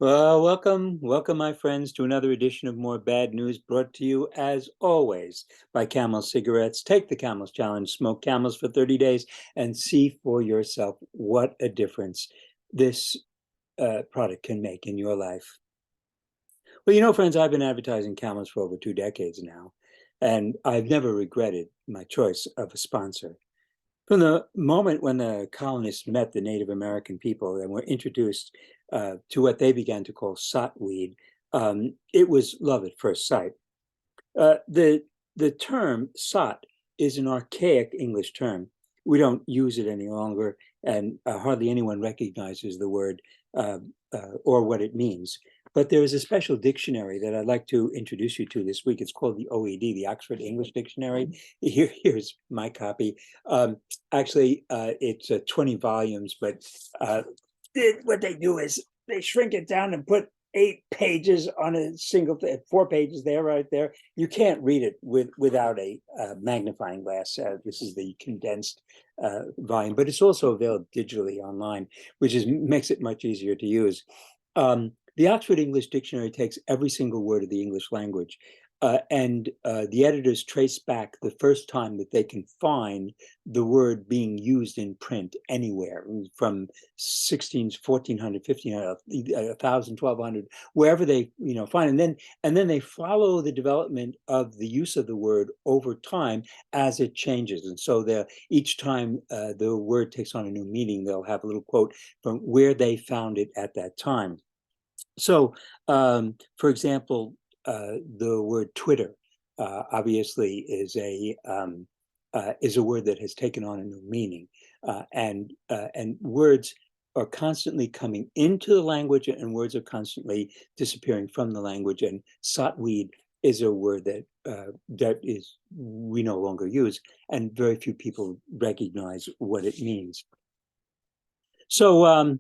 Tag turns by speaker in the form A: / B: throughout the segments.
A: Well, welcome, my friends, to another edition of More Bad News, brought to you, as always, by Camel Cigarettes. Take the Camels Challenge, smoke Camels for 30 days, and see for yourself what a difference this product can make in your life. Well, friends, I've been advertising Camels for over 2 decades now, and I've never regretted my choice of a sponsor. From the moment when the colonists met the Native American people and were introduced to what they began to call Sot Weed, it was love at first sight. The term Sot is an archaic English term. We don't use it any longer, and hardly anyone recognizes the word or what it means. But there is a special dictionary that I'd like to introduce you to this week. It's called the OED, the Oxford English Dictionary. Here's my copy. Actually, it's 20 volumes, but what they do is they shrink it down and put 8 pages on a single 4 pages there, right there. You can't read it without a magnifying glass. This is the condensed volume, but it's also available digitally online, which makes it much easier to use. The Oxford English Dictionary takes every single word of the English language, and the editors trace back the first time that they can find the word being used in print anywhere, from 1400, 1500, 1000, 1200, wherever they find, and then they follow the development of the use of the word over time as it changes. And so each time the word takes on a new meaning, they'll have a little quote from where they found it at that time. So, for example, the word Twitter obviously is a word that has taken on a new meaning, and words are constantly coming into the language, and words are constantly disappearing from the language. And sotweed is a word that we no longer use, and very few people recognize what it means. So.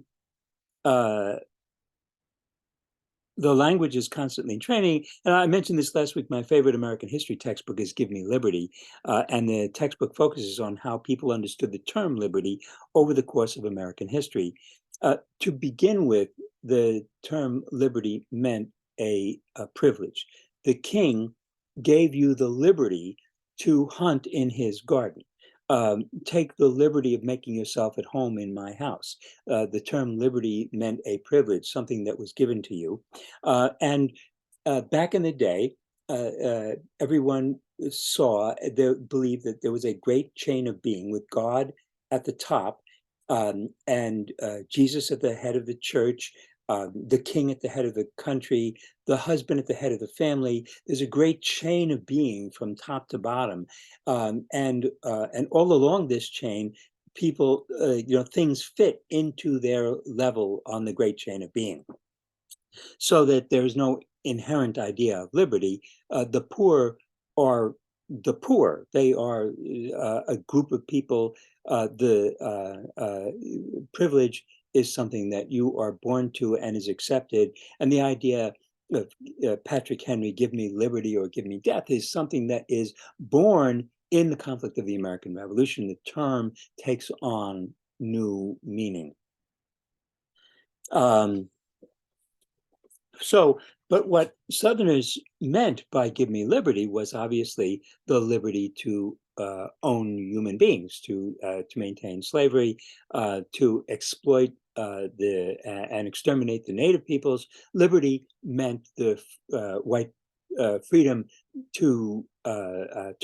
A: The language is constantly training. And I mentioned this last week. My favorite American history textbook is Give Me Liberty. And the textbook focuses on how people understood the term liberty over the course of American history. To begin with, the term liberty meant a privilege. The king gave you the liberty to hunt in his garden. Take the liberty of making yourself at home in my house. The term liberty meant a privilege, something that was given to you. And back in the day, everyone believed that there was a great chain of being with God at the top, and Jesus at the head of the church, the king at the head of the country, the husband at the head of the family. There's a great chain of being from top to bottom, and all along this chain, people, things fit into their level on the great chain of being, so that there's no inherent idea of liberty. The poor are the poor. They are a group of people. The privilege is something that you are born to and is accepted. And the idea of Patrick Henry, give me liberty or give me death, is something that is born in the conflict of the American Revolution. The term takes on new meaning. But what Southerners meant by give me liberty was obviously the liberty to own human beings, to maintain slavery, to exploit and exterminate the native peoples. Liberty meant the white freedom to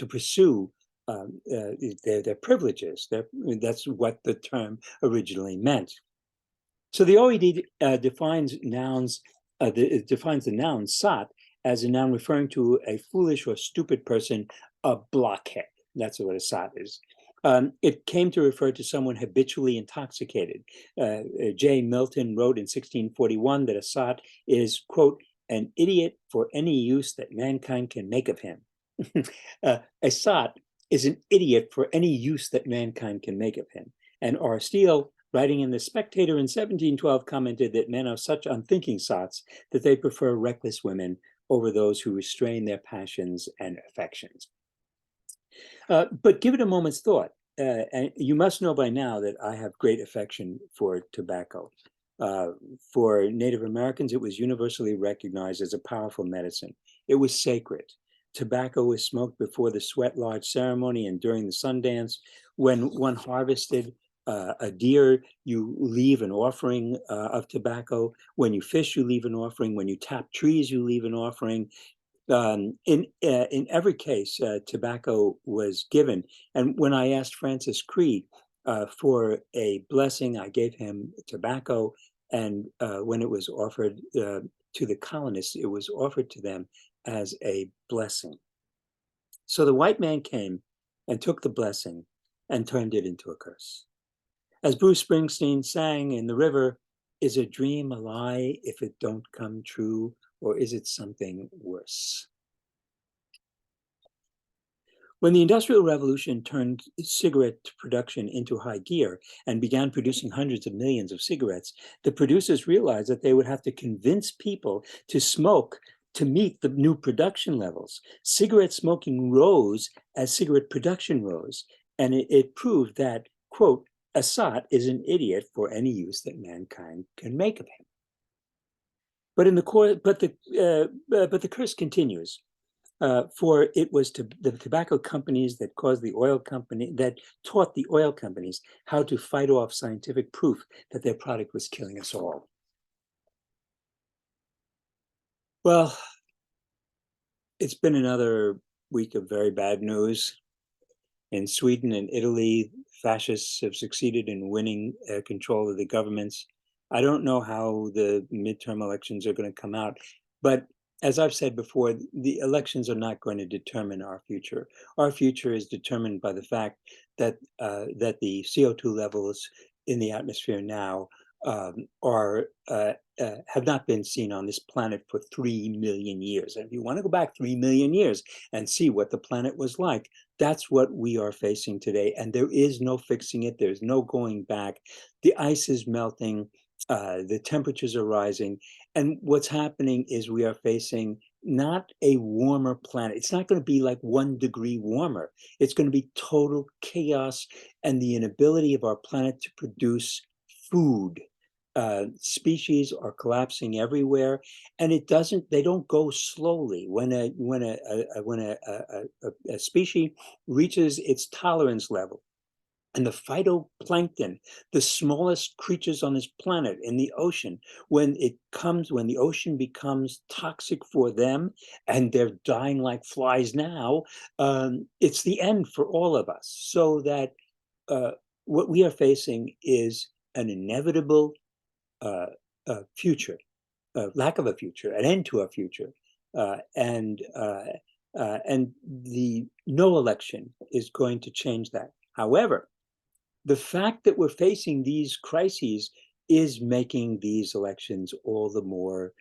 A: pursue their privileges. That's what the term originally meant. So the OED defines nouns. It defines the noun sot as a noun referring to a foolish or stupid person, a blockhead. That's what a sot is. It came to refer to someone habitually intoxicated. J. Milton wrote in 1641 that a sot is, quote, an idiot for any use that mankind can make of him. A sot is an idiot for any use that mankind can make of him. And R. Steele, writing in The Spectator in 1712, commented that men are such unthinking sots that they prefer reckless women over those who restrain their passions and affections. But give it a moment's thought. And you must know by now that I have great affection for tobacco. Uh, for Native Americans, it was universally recognized as a powerful medicine. It was sacred. Tobacco was smoked before the Sweat Lodge ceremony and during the Sundance. When one harvested a deer, you leave an offering of tobacco. When you fish, you leave an offering. When you tap trees, you leave an offering. In every case, tobacco was given. And when I asked Francis Cree for a blessing, I gave him tobacco. And when it was offered to the colonists, it was offered to them as a blessing. So the white man came and took the blessing and turned it into a curse. As Bruce Springsteen sang in the river, is a dream a lie if it don't come true, or is it something worse? When the Industrial Revolution turned cigarette production into high gear and began producing hundreds of millions of cigarettes, the producers realized that they would have to convince people to smoke to meet the new production levels. Cigarette smoking rose as cigarette production rose, and it proved that, quote, a sot is an idiot for any use that mankind can make of him. But in the course, but the curse continues. For it was to the tobacco companies that caused the oil company, that taught the oil companies how to fight off scientific proof that their product was killing us all. Well, it's been another week of very bad news. In Sweden and Italy, fascists have succeeded in winning control of the governments. I don't know how the midterm elections are going to come out, but as I've said before, the elections are not going to determine our future. Our future is determined by the fact that that the CO2 levels in the atmosphere now are have not been seen on this planet for 3 million years. And if you want to go back 3 million years and see what the planet was like, that's what we are facing today. And there is no fixing it. There's no going back. The ice is melting. The temperatures are rising. And what's happening is we are facing not a warmer planet. It's not going to be like 1 degree warmer. It's going to be total chaos and the inability of our planet to produce food. Species are collapsing everywhere, and they don't go slowly. When a species reaches its tolerance level, and the phytoplankton, the smallest creatures on this planet in the ocean, when the ocean becomes toxic for them and they're dying like flies now, it's the end for all of us. So that what we are facing is an inevitable uh, future, lack of a future, an end to a future, and the no election is going to change that. However, the fact that we're facing these crises is making these elections all the more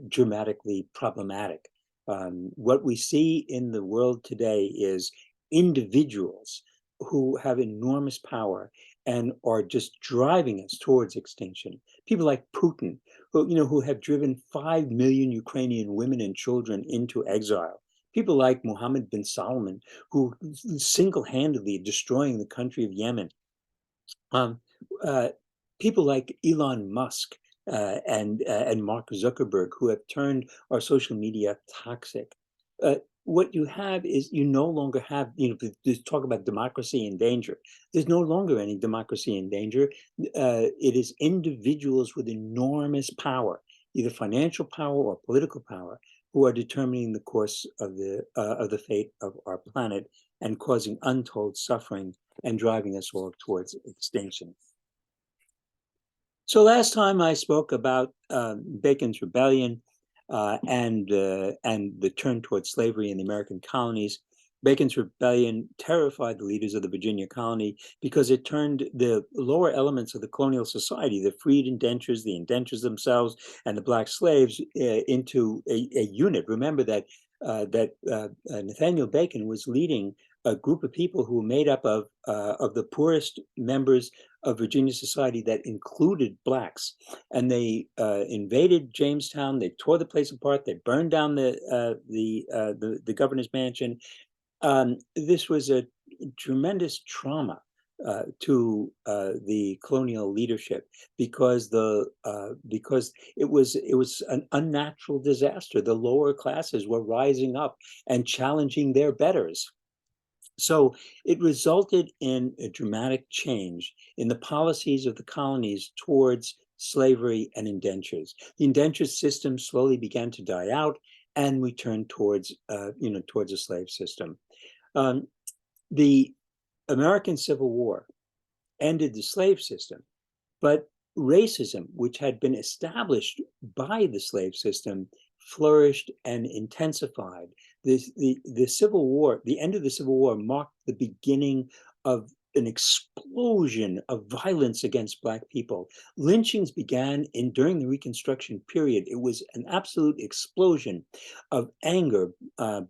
A: dramatically problematic. What we see in the world today is individuals who have enormous power and are just driving us towards extinction. People like Putin, who have driven 5 million Ukrainian women and children into exile. People like Mohammed bin Salman, who single-handedly destroying the country of Yemen. Um, uh, People like Elon Musk and Mark Zuckerberg, who have turned our social media toxic. What you have is you no longer have, talk about democracy in danger. There's no longer any democracy in danger. It is individuals with enormous power, either financial power or political power, who are determining the course of the fate of our planet and causing untold suffering and driving us all towards extinction. So last time I spoke about Bacon's Rebellion and the turn towards slavery in the American colonies. Bacon's Rebellion terrified the leaders of the Virginia colony because it turned the lower elements of the colonial society, the freed indentures, the indentures themselves, and the black slaves into a unit. Remember that Nathaniel Bacon was leading a group of people who were made up of the poorest members of Virginia society that included blacks, and they invaded Jamestown. They tore the place apart. They burned down the governor's mansion. This was a tremendous trauma the colonial leadership because it was an unnatural disaster. The lower classes were rising up and challenging their betters. So it resulted in a dramatic change in the policies of the colonies towards slavery and indentures. The indenture system slowly began to die out, and we turned towards towards a slave system. Um, the American Civil War ended the slave system, but racism, which had been established by the slave system, flourished and intensified. The Civil War, the end of the Civil War, marked the beginning of an explosion of violence against Black people. Lynchings began during the Reconstruction period. It was an absolute explosion of anger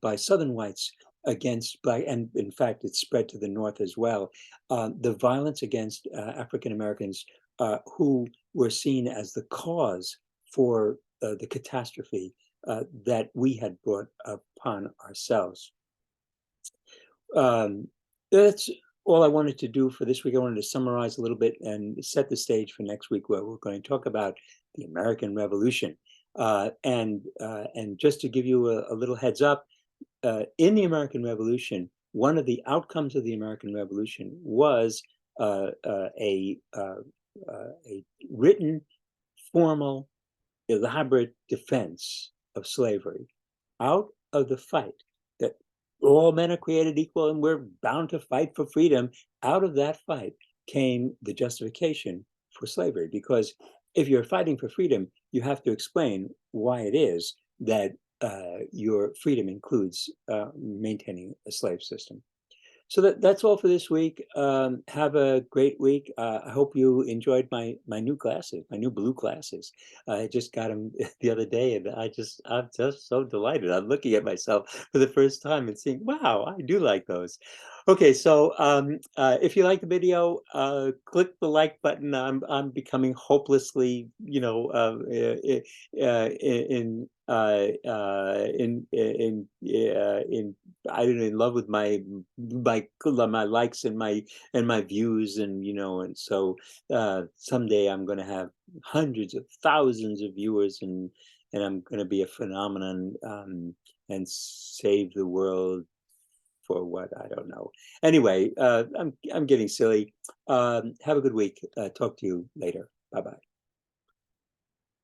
A: by Southern whites against Black, and in fact, it spread to the North as well. The violence against African Americans who were seen as the cause for the catastrophe that we had brought upon ourselves. That's all I wanted to do for this week. I wanted to summarize a little bit and set the stage for next week, where we're going to talk about the American Revolution. And just to give you a little heads up, in the American Revolution, one of the outcomes of the American Revolution was a written, formal, elaborate defense of slavery out of the fight that all men are created equal and we're bound to fight for freedom. Out of that fight came the justification for slavery, because if you're fighting for freedom, you have to explain why it is that your freedom includes maintaining a slave system. So that's all for this week. Have a great week. I hope you enjoyed my new glasses, my new blue glasses. I just got them the other day, and I'm just so delighted. I'm looking at myself for the first time and seeing, wow, I do like those. Okay, so if you like the video, click the like button. I'm becoming hopelessly, I don't know, in love with my likes and my views, and so someday I'm going to have hundreds of thousands of viewers, and I'm going to be a phenomenon, and save the world for what, I don't know. Anyway, I'm getting silly. Have a good week. Talk to you later. Bye bye.